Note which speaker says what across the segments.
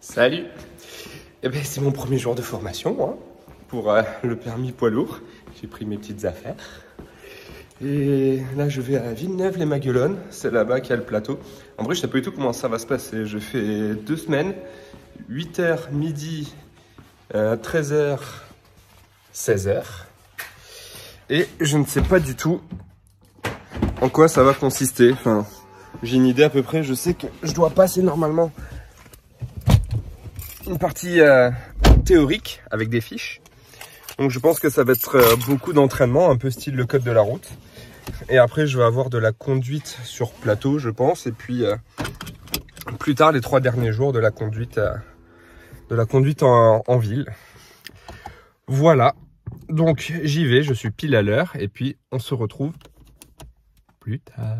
Speaker 1: Salut. Eh ben, c'est mon premier jour de formation hein, pour le permis poids lourd. J'ai pris mes petites affaires. Et là, je vais à Villeneuve-les-Maguelones. C'est là-bas qu'il y a le plateau. En vrai, je ne sais pas du tout comment ça va se passer. Je fais 2 semaines, 8h, midi, 13h, 16h. Et je ne sais pas du tout en quoi ça va consister. Enfin, j'ai une idée à peu près. Je sais que je dois passer normalement une partie théorique avec des fiches. Donc je pense que ça va être beaucoup d'entraînement, un peu style le code de la route. Et après je vais avoir de la conduite sur plateau je pense. Et puis plus tard les 3 derniers jours de la conduite en ville. Voilà. Donc j'y vais, je suis pile à l'heure. Et puis on se retrouve plus tard.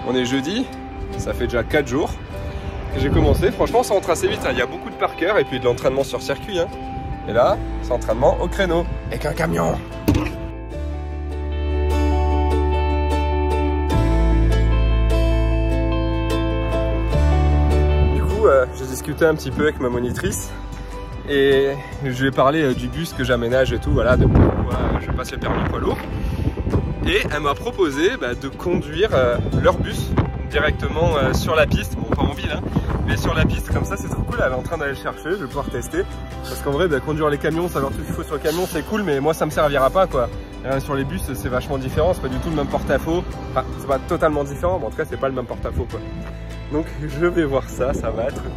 Speaker 1: On est jeudi, ça fait déjà 4 jours que j'ai commencé. Franchement, ça rentre assez vite. Hein. Il y a beaucoup de par cœur et puis de l'entraînement sur circuit. Hein. Et là, c'est entraînement au créneau avec un camion. Du coup, j'ai discuté un petit peu avec ma monitrice et je lui ai parlé du bus que j'aménage et tout. Voilà, de pourquoi je passe le permis poids lourd. Et elle m'a proposé de conduire leur bus directement sur la piste, bon pas en ville hein, mais sur la piste, comme ça c'est trop cool, elle est en train d'aller le chercher, je vais pouvoir tester. Parce qu'en vrai conduire les camions, savoir tout ce qu'il faut sur le camion c'est cool, mais moi ça me servira pas quoi. Sur les bus c'est vachement différent, c'est pas du tout le même porte-à-faux, enfin c'est pas totalement différent, mais en tout cas c'est pas le même porte-à-faux quoi. Donc je vais voir ça, ça va être cool.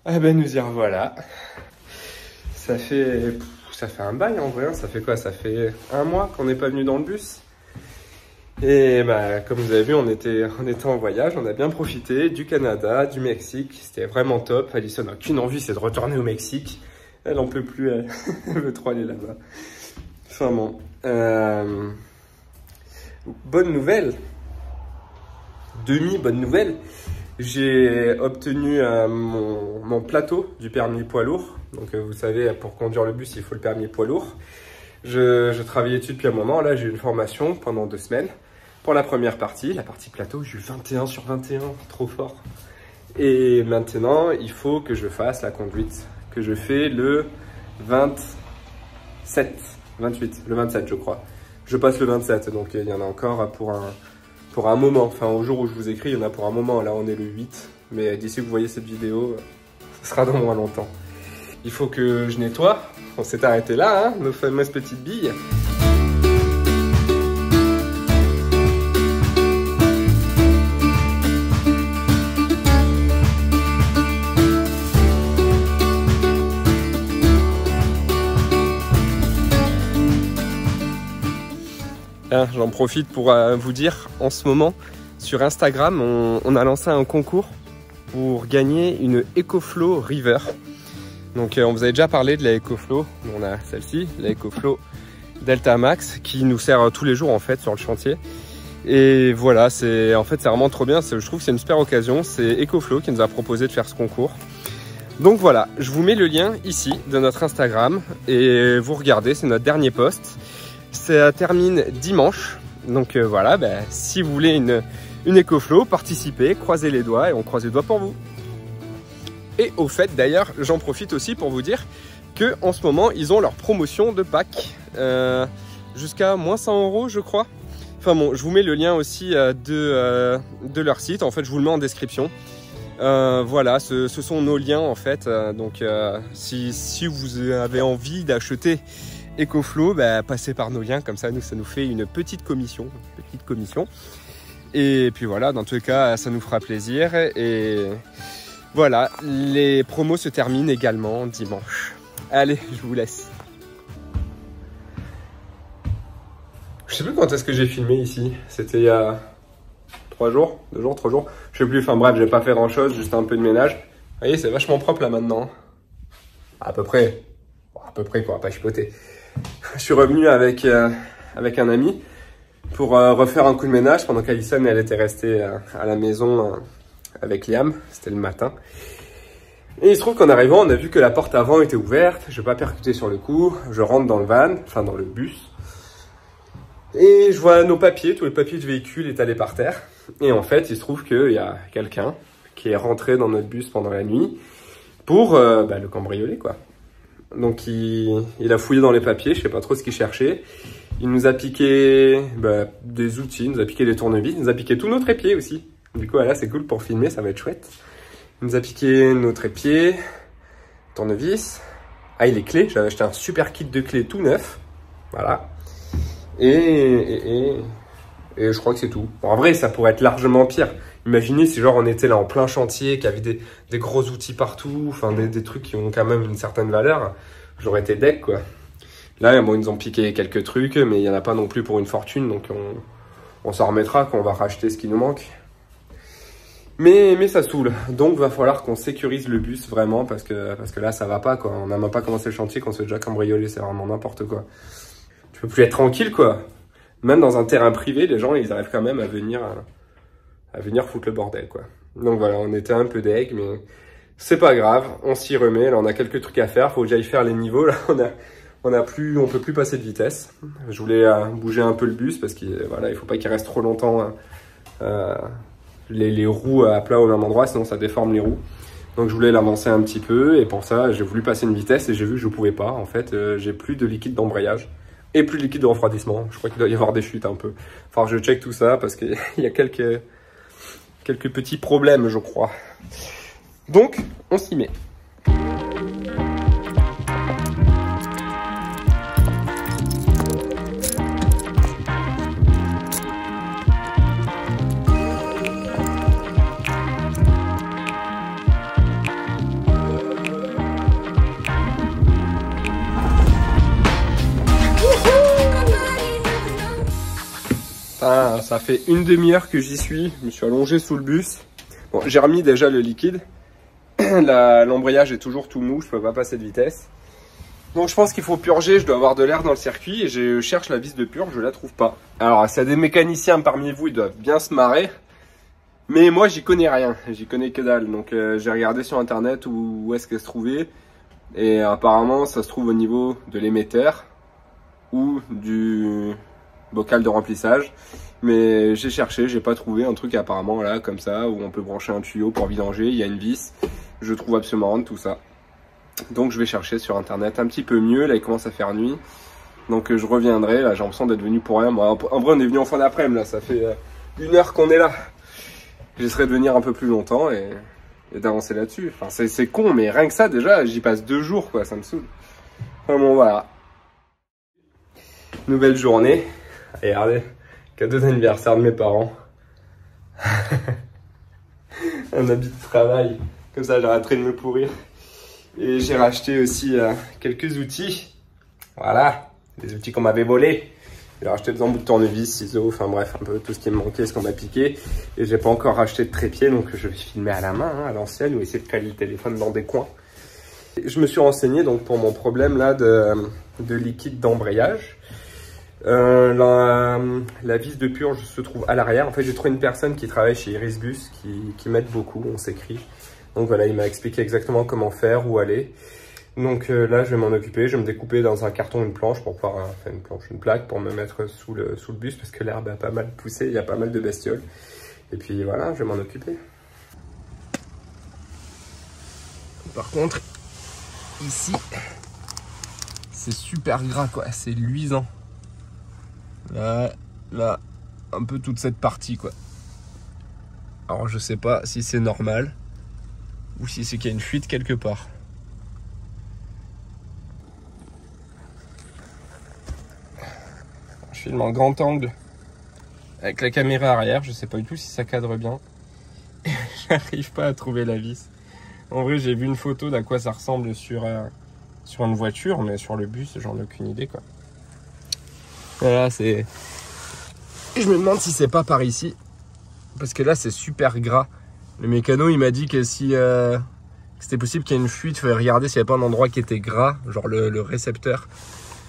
Speaker 1: Ah ben nous y revoilà. Ça fait un bail en vrai, hein. Ça fait quoi? Ça fait 1 mois qu'on n'est pas venu dans le bus. Et comme vous avez vu, on était en voyage, on a bien profité du Canada, du Mexique, c'était vraiment top. Alison n'a qu'une envie, c'est de retourner au Mexique. Elle en peut plus, elle veut trop aller là-bas. Enfin bon. Bonne nouvelle. Demi-bonne nouvelle. J'ai obtenu mon plateau du permis poids lourd. Donc vous savez, pour conduire le bus, il faut le permis poids lourd. Je travaillais dessus depuis un moment. Là, j'ai eu une formation pendant 2 semaines. Pour la première partie, la partie plateau, j'ai eu 21 sur 21. Trop fort. Et maintenant, il faut que je fasse la conduite que je fais le 28, le 27 je crois. Je passe le 27, donc il y en a encore pour un moment, enfin au jour où je vous écris, il y en a pour un moment, là on est le 8, mais d'ici que vous voyez cette vidéo, ce sera dans moins longtemps. Il faut que je nettoie, on s'est arrêté là, hein, nos fameuses petites billes. J'en profite pour vous dire, en ce moment, sur Instagram, on a lancé un concours pour gagner une EcoFlow River. Donc on vous avait déjà parlé de la EcoFlow, on a celle-ci, la EcoFlow Delta Max, qui nous sert tous les jours en fait sur le chantier. Et voilà, c'est vraiment trop bien, je trouve que c'est une super occasion, c'est EcoFlow qui nous a proposé de faire ce concours. Donc voilà, je vous mets le lien ici de notre Instagram et vous regardez, c'est notre dernier post. Ça termine dimanche, donc voilà, si vous voulez une EcoFlow, participez, croisez les doigts et on croise les doigts pour vous. Et au fait d'ailleurs, j'en profite aussi pour vous dire que en ce moment ils ont leur promotion de Pâques jusqu'à moins 100 € je crois. Enfin bon, je vous mets le lien aussi de leur site. En fait, je vous le mets en description. Voilà, ce sont nos liens en fait. Donc, si vous avez envie d'acheter EcoFlow, bah, passez par nos liens. Comme ça, ça nous fait une petite commission. Et puis voilà, dans tous les cas, ça nous fera plaisir. Et voilà, les promos se terminent également dimanche. Allez, je vous laisse. Je sais plus quand est-ce que j'ai filmé ici. C'était il y a 3 jours, 2 jours, 3 jours. Je sais plus, enfin bref, j'ai pas fait grand chose, juste un peu de ménage. Vous voyez, c'est vachement propre là maintenant. À peu près. Bon, à peu près quoi, pas chipoter. Je suis revenu avec un ami pour refaire un coup de ménage pendant qu'Alison elle était restée à la maison avec Liam. C'était le matin. Et il se trouve qu'en arrivant, on a vu que la porte avant était ouverte. Je vais pas percuter sur le coup. Je rentre dans le van, enfin dans le bus. Et je vois nos papiers, tous les papiers du véhicule étalés par terre. Et en fait, il se trouve qu'il y a quelqu'un qui est rentré dans notre bus pendant la nuit pour le cambrioler, quoi. Donc, il a fouillé dans les papiers, je sais pas trop ce qu'il cherchait. Il nous a piqué des outils, il nous a piqué des tournevis, il nous a piqué tous nos trépieds aussi. Du coup, là, c'est cool pour filmer, ça va être chouette. Il nous a piqué nos trépieds, tournevis. Ah, et les clés, j'avais acheté un super kit de clés tout neuf. Voilà. Et je crois que c'est tout. Bon, en vrai, ça pourrait être largement pire. Imaginez si genre on était là en plein chantier, qu'il y avait des gros outils partout, enfin des trucs qui ont quand même une certaine valeur. J'aurais été deg, quoi. Là, bon, ils nous ont piqué quelques trucs, mais il n'y en a pas non plus pour une fortune, donc on s'en remettra quand on va racheter ce qui nous manque. Mais ça saoule. Donc, va falloir qu'on sécurise le bus vraiment, parce que là, ça va pas, quoi. On n'a même pas commencé le chantier qu'on s'est déjà cambriolé, c'est vraiment n'importe quoi. Tu peux plus être tranquille, quoi. Même dans un terrain privé, les gens, ils arrivent quand même à venir foutre le bordel, quoi. Donc voilà, on était un peu deg, mais c'est pas grave, on s'y remet. Là, on a quelques trucs à faire, faut que j'aille faire les niveaux. Là, on peut plus passer de vitesse. Je voulais bouger un peu le bus parce qu'il voilà, il faut pas qu'il reste trop longtemps les roues à plat au même endroit, sinon ça déforme les roues. Donc je voulais l'avancer un petit peu et pour ça, j'ai voulu passer une vitesse et j'ai vu que je pouvais pas. En fait, j'ai plus de liquide d'embrayage. Et plus de liquide de refroidissement. Je crois qu'il doit y avoir des chutes un peu. Enfin, je check tout ça parce qu'il y a quelques petits problèmes, je crois. Donc, on s'y met. Ah, ça fait une demi-heure que j'y suis, je me suis allongé sous le bus. Bon, j'ai remis déjà le liquide. L'embrayage est toujours tout mou, je peux pas passer de vitesse. Donc je pense qu'il faut purger, je dois avoir de l'air dans le circuit et je cherche la vis de purge, je la trouve pas. Alors s'il y a des mécaniciens parmi vous, ils doivent bien se marrer. Mais moi j'y connais rien, j'y connais que dalle. Donc j'ai regardé sur internet où est-ce qu'elle se trouvait. Et apparemment ça se trouve au niveau de l'émetteur ou du bocal de remplissage. Mais j'ai cherché, j'ai pas trouvé un truc apparemment là comme ça où on peut brancher un tuyau pour vidanger, il y a une vis. Je trouve absolument rien de tout ça. Donc je vais chercher sur internet un petit peu mieux, là il commence à faire nuit. Donc je reviendrai, là j'ai l'impression d'être venu pour rien. Bon, en vrai on est venu en fin d'après-midi là, ça fait 1 heure qu'on est là. J'essaierai de venir un peu plus longtemps et d'avancer là-dessus. Enfin c'est con mais rien que ça déjà j'y passe 2 jours quoi, ça me saoule. Enfin bon voilà. Nouvelle journée. Et regardez, cadeau d'anniversaire de mes parents. Un habit de travail, comme ça j'arrêterai de me pourrir. Et j'ai racheté aussi quelques outils. Voilà, des outils qu'on m'avait volés. J'ai racheté 2 embouts de tournevis, ciseaux, enfin bref, un peu tout ce qui me manquait, ce qu'on m'a piqué. Et j'ai pas encore racheté de trépied, donc je vais filmer à la main, hein, à l'ancienne, ou essayer de caler le téléphone dans des coins. Je me suis renseigné donc pour mon problème là de liquide d'embrayage. La vis de purge se trouve à l'arrière. En fait, j'ai trouvé une personne qui travaille chez Irisbus qui m'aide beaucoup, on s'écrit. Donc voilà, il m'a expliqué exactement comment faire, où aller. Donc là, je vais m'en occuper. Je vais me découper dans un carton une planche pour pouvoir faire une plaque pour me mettre sous le bus parce que l'herbe a pas mal poussé, il y a pas mal de bestioles. Et puis voilà, je vais m'en occuper. Par contre, ici, c'est super gras quoi, c'est luisant. Là, un peu toute cette partie quoi. Alors je sais pas si c'est normal ou si c'est qu'il y a une fuite quelque part. Je filme en grand angle avec la caméra arrière, je sais pas du tout si ça cadre bien. J'arrive pas à trouver la vis. En vrai j'ai vu une photo d'à quoi ça ressemble sur une voiture, mais sur le bus j'en ai aucune idée quoi. Voilà, c'est... Je me demande si c'est pas par ici. Parce que là c'est super gras. Le mécano il m'a dit que si que c'était possible qu'il y ait une fuite, il fallait regarder s'il n'y avait pas un endroit qui était gras, genre le récepteur.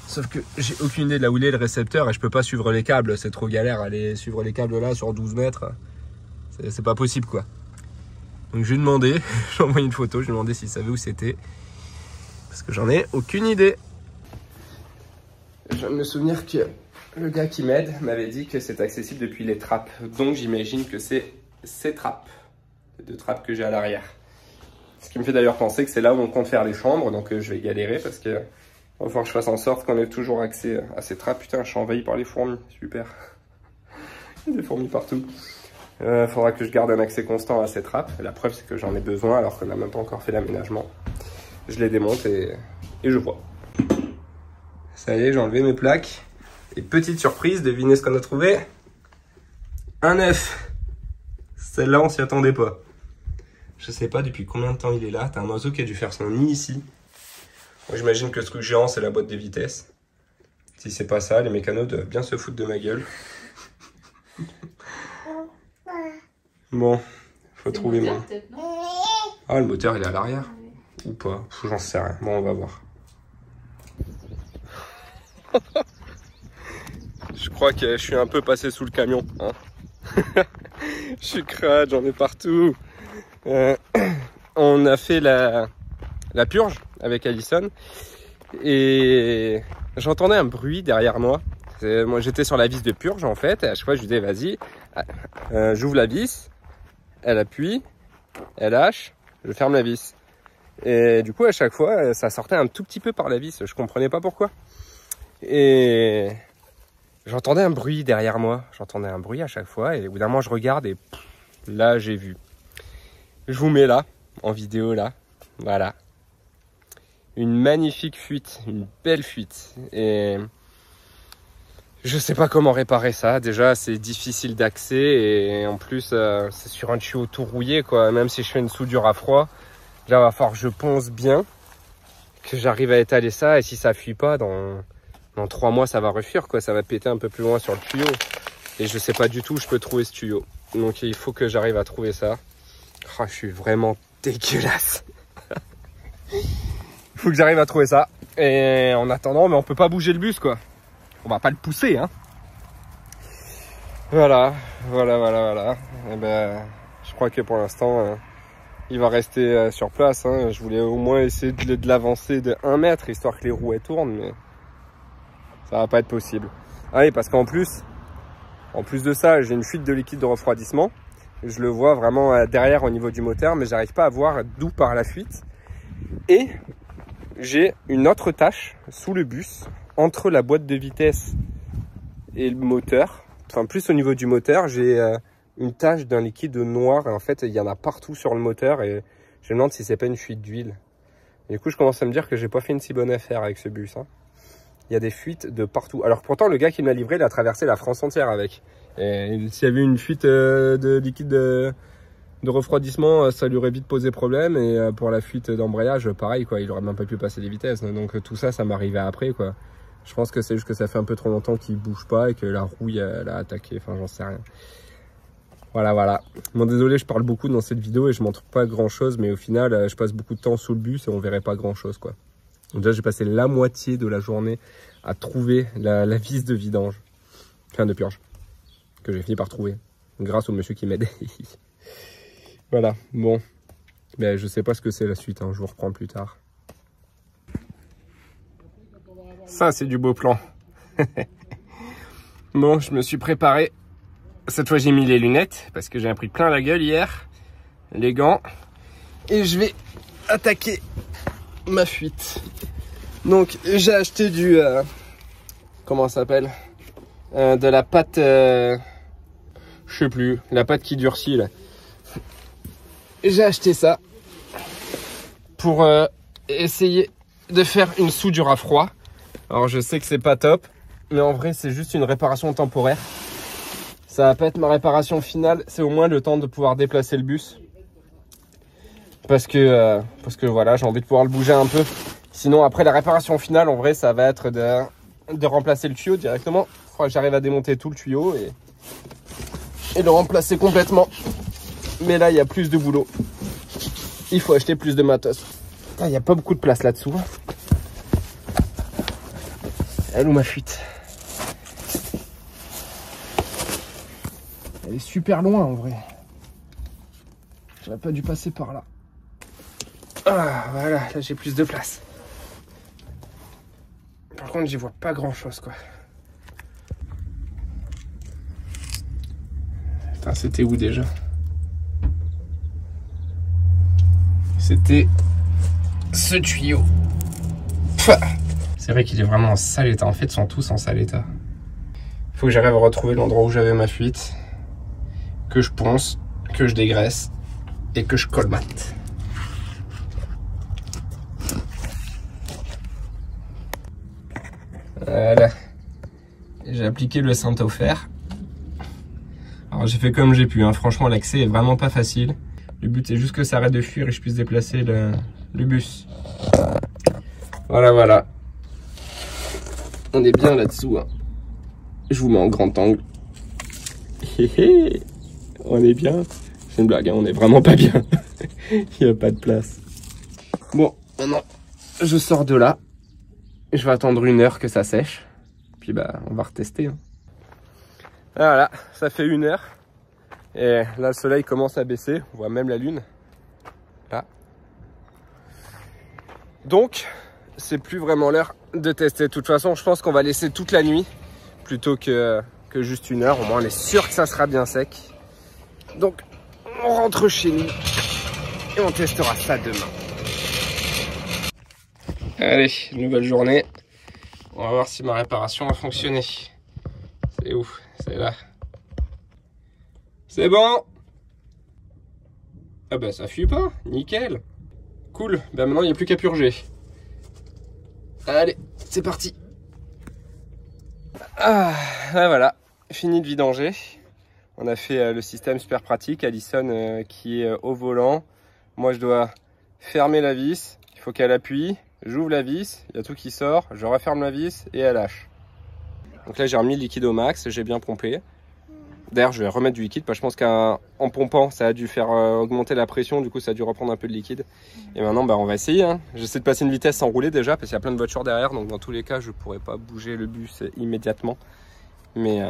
Speaker 1: Sauf que j'ai aucune idée de là où il est le récepteur et je peux pas suivre les câbles, c'est trop galère, aller suivre les câbles là sur 12 mètres, c'est pas possible quoi. Donc je lui ai demandé, j'ai envoyé une photo, je lui ai demandé s'il savait où c'était. Parce que j'en ai aucune idée. Je viens de me souvenir que le gars qui m'aide m'avait dit que c'est accessible depuis les trappes. Donc j'imagine que c'est ces trappes, les 2 trappes que j'ai à l'arrière. Ce qui me fait d'ailleurs penser que c'est là où on compte faire les chambres. Donc je vais galérer parce que il va falloir que je fasse en sorte qu'on ait toujours accès à ces trappes. Putain, je suis envahi par les fourmis, super. Il y a des fourmis partout. Faudra que je garde un accès constant à ces trappes. La preuve c'est que j'en ai besoin alors qu'on n'a même pas encore fait l'aménagement. Je les démonte et je vois. Ça y est, j'ai enlevé mes plaques. Et petite surprise, devinez ce qu'on a trouvé? Un œuf. Celle-là, on s'y attendait pas. Je sais pas depuis combien de temps il est là. T'as un oiseau qui a dû faire son nid ici. J'imagine que ce truc géant, c'est la boîte de vitesse. Si c'est pas ça, les mécanos doivent bien se foutre de ma gueule. Bon, faut trouver moi. Ah, le moteur, il est à l'arrière. Ou pas, j'en sais rien. Bon, on va voir. Je crois que je suis un peu passé sous le camion. Hein. Je suis crade, j'en ai partout. On a fait la purge avec Alison. Et j'entendais un bruit derrière moi. Moi j'étais sur la vis de purge en fait. Et à chaque fois je lui disais vas-y, j'ouvre la vis. Elle appuie, elle lâche, je ferme la vis. Et du coup à chaque fois ça sortait un tout petit peu par la vis. Je comprenais pas pourquoi. Et j'entendais un bruit derrière moi, j'entendais un bruit à chaque fois et au bout d'un moment je regarde et pff, là j'ai vu. Je vous mets là, en vidéo là, voilà. Une magnifique fuite, une belle fuite et je sais pas comment réparer ça. Déjà c'est difficile d'accès et en plus c'est sur un tuyau tout rouillé quoi. Même si je fais une soudure à froid, là il va falloir que je ponce bien, que j'arrive à étaler ça et si ça fuit pas dans 3 mois ça va refuir quoi, ça va péter un peu plus loin sur le tuyau. Et je sais pas du tout où je peux trouver ce tuyau. Donc il faut que j'arrive à trouver ça. Oh, je suis vraiment dégueulasse. Il faut que j'arrive à trouver ça. Et en attendant, mais on peut pas bouger le bus quoi. On va pas le pousser hein. Voilà. Et ben, je crois que pour l'instant, il va rester sur place. Hein. Je voulais au moins essayer de l'avancer de 1 mètre, histoire que les roues elles tournent, mais ça va pas être possible. Ah oui, parce qu'en plus de ça, j'ai une fuite de liquide de refroidissement. Je le vois vraiment derrière au niveau du moteur, mais j'arrive pas à voir d'où part la fuite. Et j'ai une autre tache sous le bus, entre la boîte de vitesse et le moteur. Enfin, plus au niveau du moteur, j'ai une tache d'un liquide noir. Et en fait, il y en a partout sur le moteur et je me demande si c'est pas une fuite d'huile. Du coup, je commence à me dire que j'ai pas fait une si bonne affaire avec ce bus. Hein. Il y a des fuites de partout. Alors pourtant, le gars qui m'a livré, il a traversé la France entière avec. Et s'il y avait une fuite de liquide de refroidissement, ça lui aurait vite posé problème. Et pour la fuite d'embrayage, pareil, quoi. Il aurait même pas pu passer les vitesses. Donc tout ça, ça m'arrivait après, quoi. Je pense que c'est juste que ça fait un peu trop longtemps qu'il bouge pas et que la rouille, elle a attaqué. Enfin, j'en sais rien. Voilà. Bon, désolé, je parle beaucoup dans cette vidéo et je montre pas grand chose. Mais au final, je passe beaucoup de temps sous le bus et on verrait pas grand chose, quoi. Donc déjà, j'ai passé la moitié de la journée à trouver la vis de vidange. Enfin, de purge. Que j'ai fini par trouver. Grâce au monsieur qui m'aide. Voilà, bon. Ben, je sais pas ce que c'est la suite, hein. Je vous reprends plus tard. Ça, c'est du beau plan. Bon, je me suis préparé. Cette fois, j'ai mis les lunettes parce que j'ai pris plein la gueule hier. Les gants. Et je vais attaquer ma fuite. Donc, j'ai acheté du... comment ça s'appelle, de la pâte Je sais plus, la pâte qui durcit là. J'ai acheté ça pour essayer de faire une soudure à froid. Alors je sais que c'est pas top, mais en vrai c'est juste une réparation temporaire. Ça va pas être ma réparation finale, c'est au moins le temps de pouvoir déplacer le bus. Parce que voilà, j'ai envie de pouvoir le bouger un peu. Sinon après la réparation finale, en vrai ça va être de remplacer le tuyau directement. Il faudra que j'arrive à démonter tout le tuyau et le remplacer complètement. Mais là il y a plus de boulot. Il faut acheter plus de matos. Il n'y a pas beaucoup de place là-dessous. Elle est où ma fuite? Elle est super loin en vrai. J'aurais pas dû passer par là. Ah voilà, là j'ai plus de place. Par contre j'y vois pas grand chose quoi. Putain, c'était où déjà? C'était ce tuyau. C'est vrai qu'il est vraiment en sale état. En fait, ils sont tous en sale état. Il faut que j'arrive à retrouver l'endroit où j'avais ma fuite. Que je ponce, que je dégraisse et que je colmate. Voilà. J'ai appliqué le Saint-Ofer. Alors j'ai fait comme j'ai pu. Hein. Franchement, l'accès est vraiment pas facile. Le but c'est juste que ça arrête de fuir et je puisse déplacer le bus. Voilà, voilà. On est bien là-dessous. Hein. Je vous mets en grand angle. On est bien. C'est une blague, hein. On est vraiment pas bien. Il n'y a pas de place. Bon, maintenant, je sors de là. Je vais attendre 1 heure que ça sèche. Puis bah, on va retester. Hein. Voilà, ça fait 1 heure. Et là, le soleil commence à baisser. On voit même la lune. Là. Donc, c'est plus vraiment l'heure de tester. De toute façon, je pense qu'on va laisser toute la nuit plutôt que juste 1 heure. Au moins, on est sûr que ça sera bien sec. Donc, on rentre chez nous et on testera ça demain. Allez, nouvelle journée. On va voir si ma réparation a fonctionné. C'est où? C'est là. C'est bon. Ah bah ça fuit pas, nickel. Cool, bah maintenant il n'y a plus qu'à purger. Allez, c'est parti. Ah, voilà, fini de vidanger. On a fait le système super pratique. Alison qui est au volant. Moi je dois fermer la vis, il faut qu'elle appuie. J'ouvre la vis, il y a tout qui sort, je referme la vis et elle lâche. Donc là j'ai remis le liquide au max, j'ai bien pompé. D'ailleurs, je vais remettre du liquide parce que je pense qu'en pompant, ça a dû faire augmenter la pression. Du coup, ça a dû reprendre un peu de liquide. Et maintenant, bah, on va essayer. Hein. J'essaie de passer une vitesse sans rouler déjà parce qu'il y a plein de voitures derrière. Donc, dans tous les cas, je ne pourrai pas bouger le bus immédiatement. Mais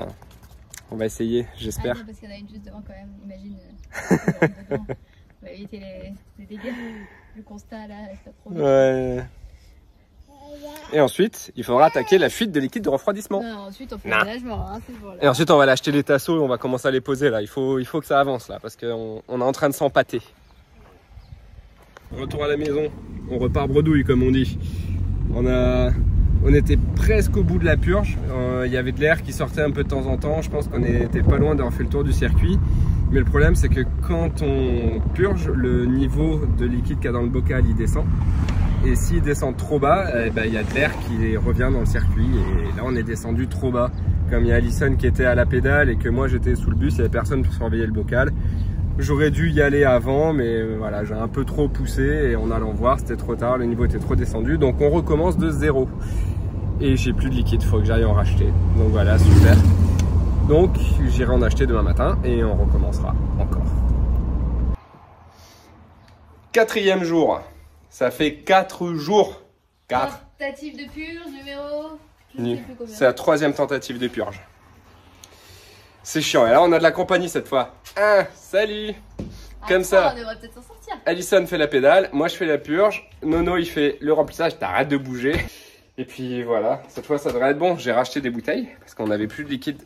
Speaker 1: on va essayer, j'espère.
Speaker 2: Ah, parce qu'il y en a une juste devant quand même. Imagine. On va éviter les dégâts. Le constat là, c'est pas trop bien.
Speaker 1: Ouais. Et ensuite, il faudra attaquer la fuite de liquide de refroidissement.
Speaker 2: Non, ensuite, on fait le ménagement, hein, c'est bon, là.
Speaker 1: Et ensuite, on va aller acheter les tasseaux et on va commencer à les poser là. Il faut que ça avance là parce qu'on est en train de s'empâter. Retour à la maison, on repart bredouille comme on dit. On était presque au bout de la purge. Il y avait de l'air qui sortait un peu de temps en temps. Je pense qu'on était pas loin d'avoir fait le tour du circuit. Mais le problème, c'est que quand on purge, le niveau de liquide qu'il y a dans le bocal, il descend. Et s'il descend trop bas, il y a de l'air qui revient dans le circuit. Et là, on est descendu trop bas. Comme il y a Alison qui était à la pédale et que moi, j'étais sous le bus, il n'y avait personne pour surveiller le bocal. J'aurais dû y aller avant, mais voilà, j'ai un peu trop poussé. Et en allant voir, c'était trop tard, le niveau était trop descendu. Donc, on recommence de zéro. Et j'ai plus de liquide, il faut que j'aille en racheter. Donc voilà, super. Donc, j'irai en acheter demain matin et on recommencera encore. 4e jour. Ça fait 4 jours. 4.
Speaker 2: Tentative de purge, numéro...
Speaker 1: C'est la 3e tentative de purge. C'est chiant. Et là, on a de la compagnie cette fois. Ah, salut. Comme ça.
Speaker 2: On devrait peut-être s'en sortir.
Speaker 1: Alison fait la pédale, moi je fais la purge. Nono, il fait le remplissage. T'arrêtes de bouger. Et puis voilà, cette fois, ça devrait être bon. J'ai racheté des bouteilles parce qu'on n'avait plus de liquide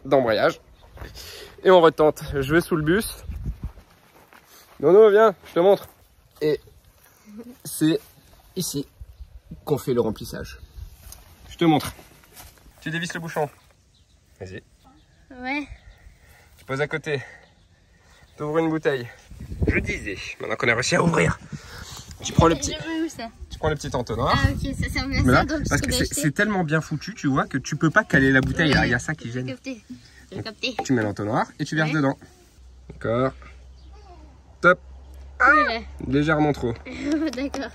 Speaker 1: d'embrayage. Et on retente. Je vais sous le bus. Nono, viens, je te montre. Et c'est ici qu'on fait le remplissage. Je te montre. Tu dévisses le bouchon. Vas-y.
Speaker 2: Ouais.
Speaker 1: Tu poses à côté. Tu ouvres une bouteille. Je disais, maintenant qu'on a réussi à ouvrir, tu prends le petit, tu prends le petit entonnoir.
Speaker 2: Ah ok, ça sert bien ça. Donc,
Speaker 1: parce que c'est tellement bien foutu, tu vois, que tu peux pas caler la bouteille. Il y a ça qui gêne.
Speaker 2: J'ai capté.
Speaker 1: Tu mets l'entonnoir et tu verses dedans. D'accord. Top. Ah, légèrement trop.
Speaker 2: D'accord.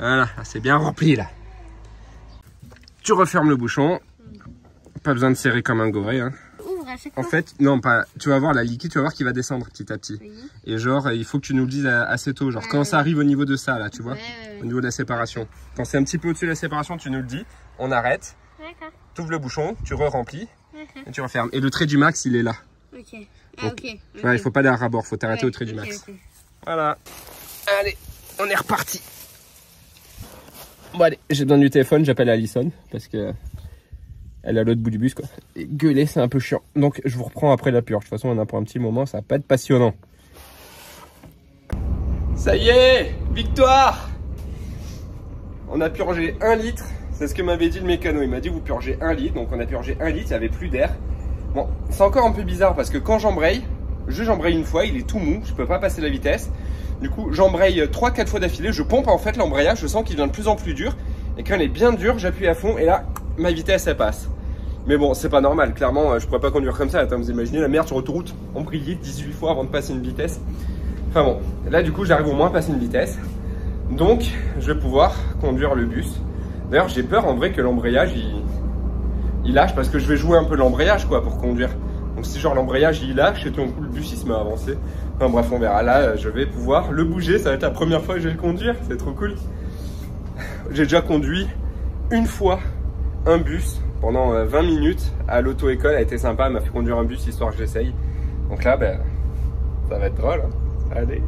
Speaker 1: Voilà, c'est bien rempli là. Tu refermes le bouchon. Pas besoin de serrer comme un goré. Hein.
Speaker 2: Ouvre à chaque fois.
Speaker 1: En fait, non, pas. Tu vas voir la liquide, tu vas voir qu'il va descendre petit à petit.
Speaker 2: Oui.
Speaker 1: Et genre, il faut que tu nous le dises assez tôt. Genre, quand ça arrive au niveau de ça, là, tu vois, au niveau de la séparation. Quand c'est un petit peu au-dessus de la séparation, tu nous le dis. On arrête.
Speaker 2: D'accord.
Speaker 1: Tu ouvres le bouchon, tu re-remplis et tu refermes. Et le trait du max, il est là.
Speaker 2: Ok. Ah
Speaker 1: Donc,
Speaker 2: ok.
Speaker 1: ouais, il faut pas aller à rabord, faut t'arrêter au trait du max.
Speaker 2: Okay.
Speaker 1: Voilà. Allez, on est reparti. Bon allez, j'ai besoin du téléphone, j'appelle Alison parce que elle est à l'autre bout du bus quoi. Et gueuler c'est un peu chiant. Donc je vous reprends après la purge. De toute façon on en a pour un petit moment, ça va pas être passionnant. Ça y est, victoire. On a purgé 1 litre. C'est ce que m'avait dit le mécano. Il m'a dit vous purgez 1 litre. Donc on a purgé 1 litre, il n'y avait plus d'air. Bon, c'est encore un peu bizarre parce que quand j'embraye, j'embraye une fois, il est tout mou, je peux pas passer la vitesse. Du coup, j'embraye 3-4 fois d'affilée, je pompe en fait l'embrayage, je sens qu'il devient de plus en plus dur. Et quand il est bien dur, j'appuie à fond et là, ma vitesse elle passe. Mais bon, c'est pas normal, clairement, je pourrais pas conduire comme ça. Attends, vous imaginez la merde sur autoroute, embrayé 18 fois avant de passer une vitesse. Enfin bon, là du coup, j'arrive au moins à passer une vitesse. Donc, je vais pouvoir conduire le bus. D'ailleurs, j'ai peur en vrai que l'embrayage il lâche parce que je vais jouer un peu l'embrayage quoi pour conduire. Donc si genre l'embrayage il lâche et tout d'un coup le bus il se met à avancer. Enfin bref on verra, là je vais pouvoir le bouger, ça va être la première fois que je vais le conduire, c'est trop cool. J'ai déjà conduit une fois un bus pendant 20 minutes à l'auto-école, elle a été sympa, elle m'a fait conduire un bus histoire que j'essaye. Donc là ben, ça va être drôle, hein. Allez.